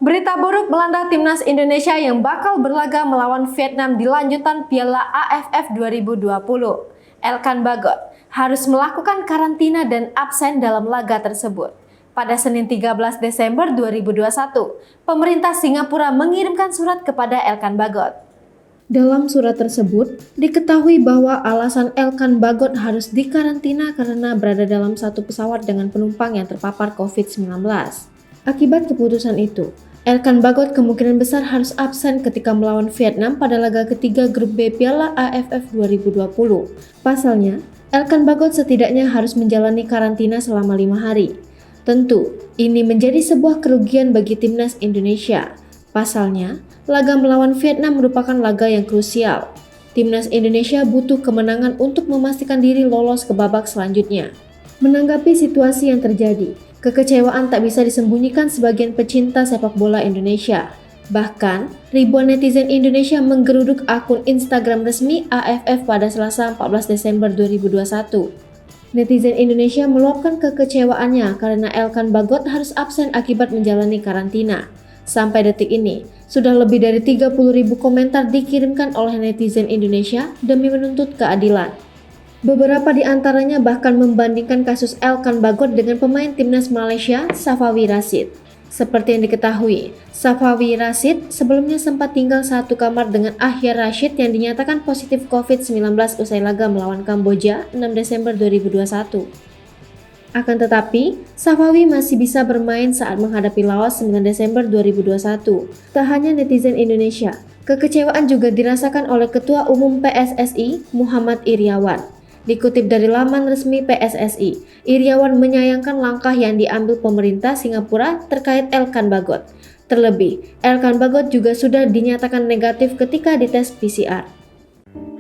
Berita buruk melanda timnas Indonesia yang bakal berlaga melawan Vietnam di lanjutan Piala AFF 2020. Elkan Bagot harus melakukan karantina dan absen dalam laga tersebut. Pada Senin 13 Desember 2021, pemerintah Singapura mengirimkan surat kepada Elkan Bagot. Dalam surat tersebut, diketahui bahwa alasan Elkan Bagot harus dikarantina karena berada dalam satu pesawat dengan penumpang yang terpapar COVID-19. Akibat keputusan itu, Elkan Bagot kemungkinan besar harus absen ketika melawan Vietnam pada laga ketiga grup B Piala AFF 2020. Pasalnya, Elkan Bagot setidaknya harus menjalani karantina selama 5 hari. Tentu, ini menjadi sebuah kerugian bagi timnas Indonesia. Pasalnya, laga melawan Vietnam merupakan laga yang krusial. Timnas Indonesia butuh kemenangan untuk memastikan diri lolos ke babak selanjutnya. Menanggapi situasi yang terjadi, kekecewaan tak bisa disembunyikan sebagian pecinta sepak bola Indonesia. Bahkan, ribuan netizen Indonesia menggeruduk akun Instagram resmi AFF pada Selasa 14 Desember 2021. Netizen Indonesia meluapkan kekecewaannya karena Elkan Bagot harus absen akibat menjalani karantina. Sampai detik ini, sudah lebih dari 30.000 komentar dikirimkan oleh netizen Indonesia demi menuntut keadilan. Beberapa di antaranya bahkan membandingkan kasus Elkan Bagot dengan pemain timnas Malaysia, Safawi Rashid. Seperti yang diketahui, Safawi Rashid sebelumnya sempat tinggal satu kamar dengan Ahyar Rashid yang dinyatakan positif COVID-19 usai laga melawan Kamboja 6 Desember 2021. Akan tetapi, Safawi masih bisa bermain saat menghadapi Laos 9 Desember 2021. Tak hanya netizen Indonesia, kekecewaan juga dirasakan oleh Ketua Umum PSSI, Muhammad Iryawan. Dikutip dari laman resmi PSSI, Iryawan menyayangkan langkah yang diambil pemerintah Singapura terkait Elkan Bagot. Terlebih, Elkan Bagot juga sudah dinyatakan negatif ketika dites PCR.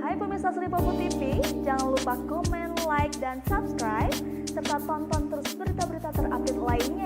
Hai pemirsa Sri Popo TV, jangan lupa komen, like, dan subscribe, serta tonton terus berita-berita terupdate lainnya